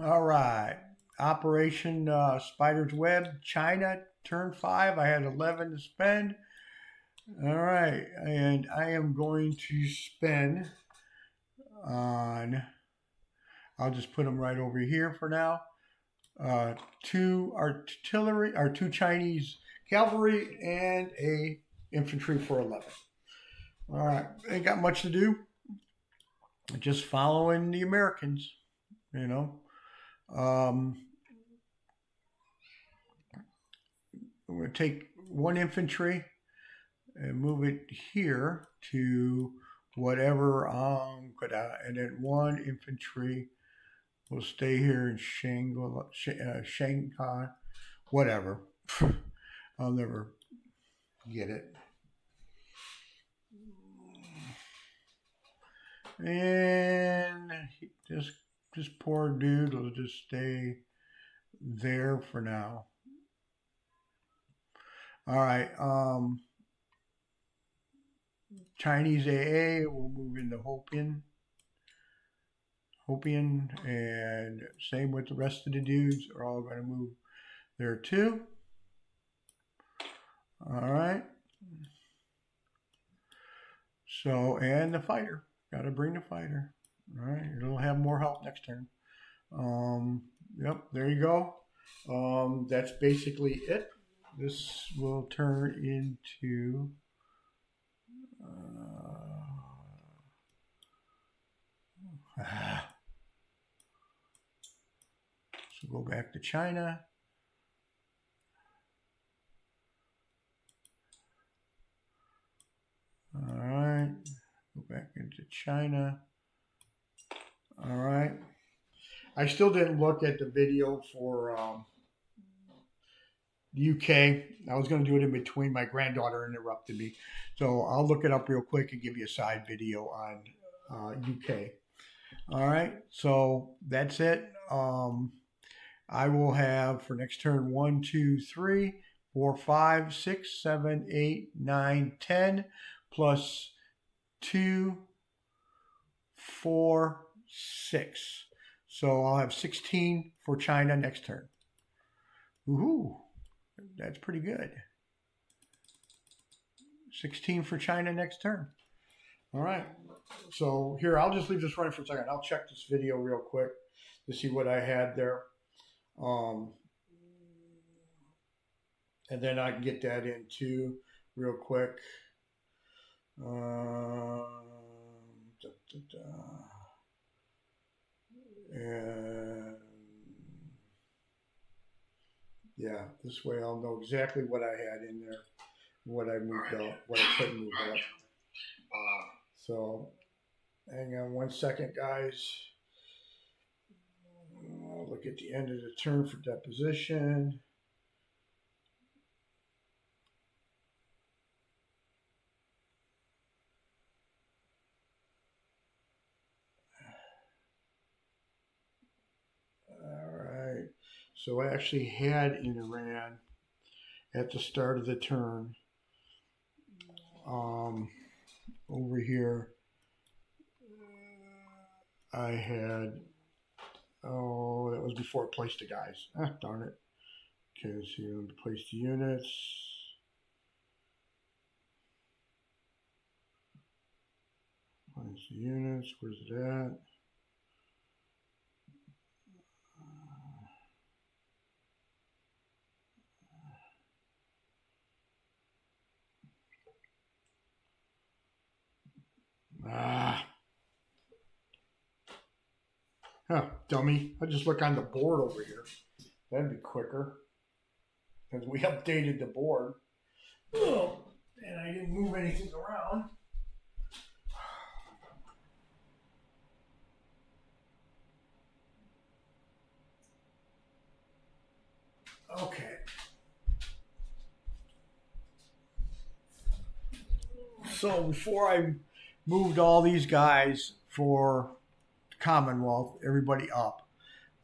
All right. Operation Spider's Web, China, turn 5. I had 11 to spend. All right. And I am going to spend on, I'll just put them right over here for now. Two artillery, or two Chinese cavalry, and a infantry for 11. All right. Ain't got much to do. Just following the Americans, you know. Um, I'm going to take one infantry and move it here to whatever and then one infantry will stay here in Shanghai, whatever. I'll never get it. And this poor dude will just stay there for now. All right. Chinese AA will move into Hopian, and same with the rest of the dudes are all going to move there too. All right. So, and the fighter. Got to bring the fighter. All right. It'll have more help next turn. Yep. There you go. That's basically it. This will turn into. So go back to China. All right. Go back into China. All right. I still didn't look at the video for the UK. I was going to do it in between. My granddaughter interrupted me. So I'll look it up real quick and give you a side video on UK. All right. So that's it. I will have for next turn 1, 2, 3, 4, 5, 6, 7, 8, 9, 10, plus 2, 4, 6. So I'll have 16 for China next turn. Woohoo! That's pretty good. 16 for China next turn. All right. So here, I'll just leave this running for a second. I'll check this video real quick to see what I had there. And then I can get that in too real quick. Da, da, da. And yeah, this way I'll know exactly what I had in there, what I moved up, what I couldn't move up. So hang on 1 second, guys. I'll look at the end of the turn for deposition. So I actually had in Iran at the start of the turn. Over here, I had, oh, that was before I placed the guys. Ah, darn it. Okay, let's see, I'm to place the units. Place the units, where's it at? Huh, dummy. I'll just look on the board over here. That'd be quicker. Because we updated the board. Oh, and I didn't move anything around. Okay. So before I moved all these guys for Commonwealth, everybody up.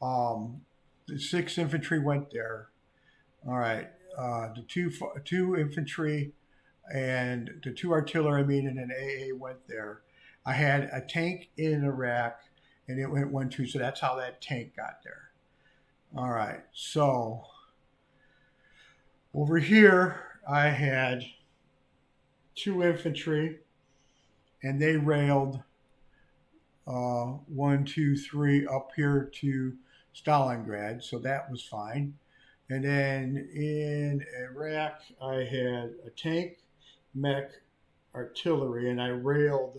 The 6th infantry went there. All right. The two infantry and the 2 artillery, and an AA went there. I had a tank in Iraq and it went 1-2. So that's how that tank got there. All right, so over here I had 2 infantry, and they railed 1, 2, 3 up here to Stalingrad, so that was fine. And then in Iraq, I had a tank, mech, artillery, and I railed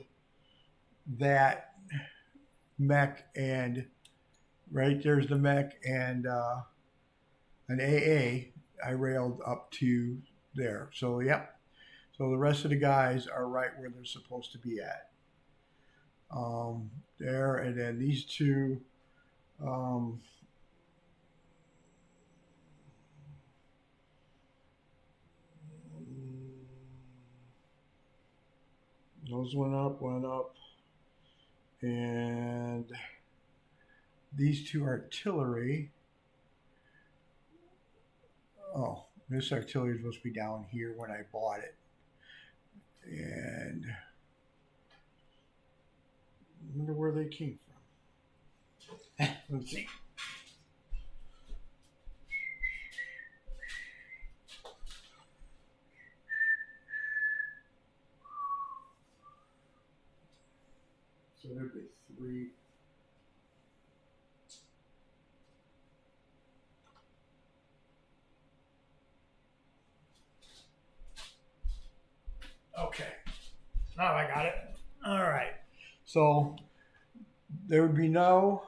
that mech, and right there's the mech and an AA. I railed up to there. So yep. So the rest of the guys are right where they're supposed to be at. There, and then these two. Those went up, and these two artillery. Oh, this artillery is supposed to be down here when I bought it, and I wonder where they came from. Let's see. So there'd be 3. Okay. Now I got it. All right. So there would be no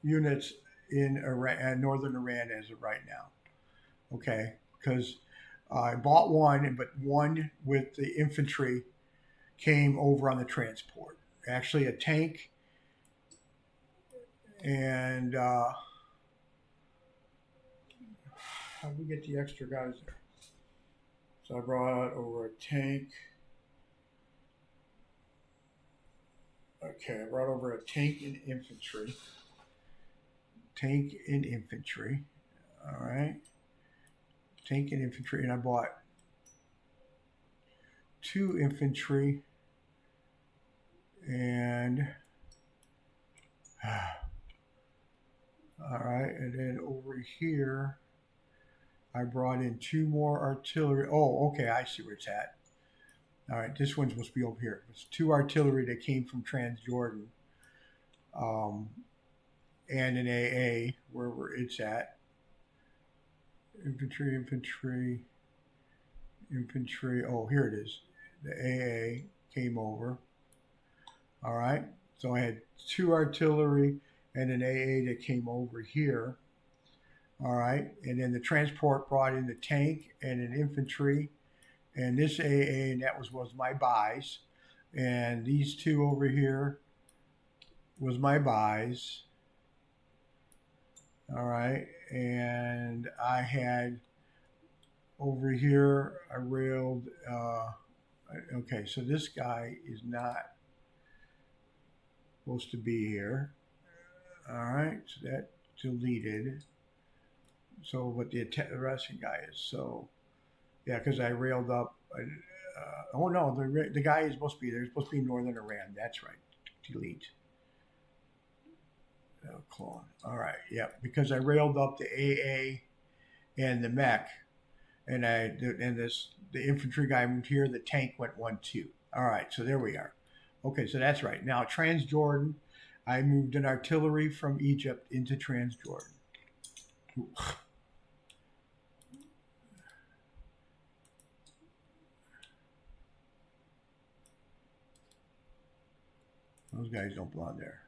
units in Iran, northern Iran as of right now. Okay, because I bought one, but one with the infantry came over on the transport. Actually, a tank, and how did we get the extra guys there? So I brought over a tank. Okay, I brought over a tank and infantry. Tank and infantry. All right. Tank and infantry, and I bought 2 infantry, and all right, and then over here I brought in 2 more artillery. Oh, okay, I see where it's at. All right, this one's supposed to be over here. It's 2 artillery that came from Transjordan, and an AA wherever it's at. Infantry. Oh, here it is. The AA came over. All right. So I had 2 artillery and an AA that came over here. All right. And then the transport brought in the tank and an infantry, and this AA, and that was my buys. And these 2 over here was my buys. All right. And I had over here, I railed, okay, so this guy is not supposed to be here. All right, so that deleted. So, but the Russian guy is, so, yeah, because I railed up, oh no, the guy is supposed to be there. He's supposed to be in northern Iran. That's right, delete. Clone. All right, yeah, because I railed up the AA and the mech, and the infantry guy moved here. The tank went 1-2. All right, so there we are. Okay, so that's right. Now Transjordan, I moved an artillery from Egypt into Transjordan. Those guys don't belong there.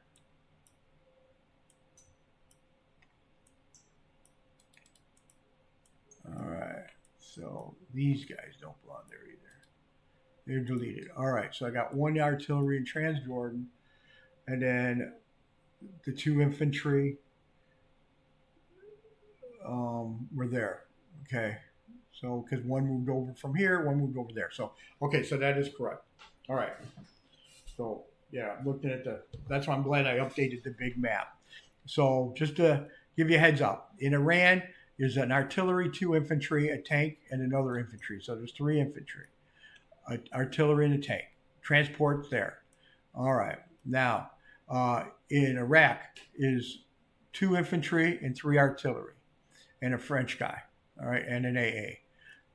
All right, so these guys don't belong there either. They're deleted. All right, so I got 1 artillery in Transjordan, and then the 2 infantry were there. Okay, so because 1 moved over from here, 1 moved over there. So okay, so that is correct. All right. So yeah, I'm looking at that's why I'm glad I updated the big map. So just to give you a heads up, in Iran, there's an artillery, 2 infantry, a tank, and another infantry. So there's 3 infantry, artillery, and a tank. Transport's there. All right. Now, in Iraq is 2 infantry and 3 artillery, and a French guy, all right, and an AA.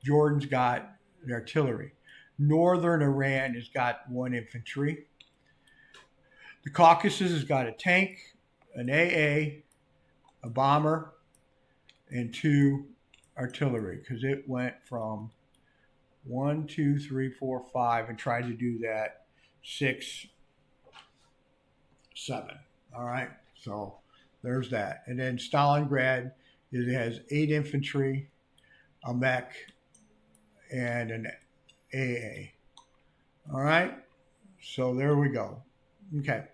Jordan's got the artillery. Northern Iran has got 1 infantry. The Caucasus has got a tank, an AA, a bomber, and 2 artillery, because it went from 1, 2, 3, 4, 5, and tried to do that 6, 7. All right, so there's that. And then Stalingrad, it has 8 infantry, a mech, and an AA. All right, so there we go. Okay.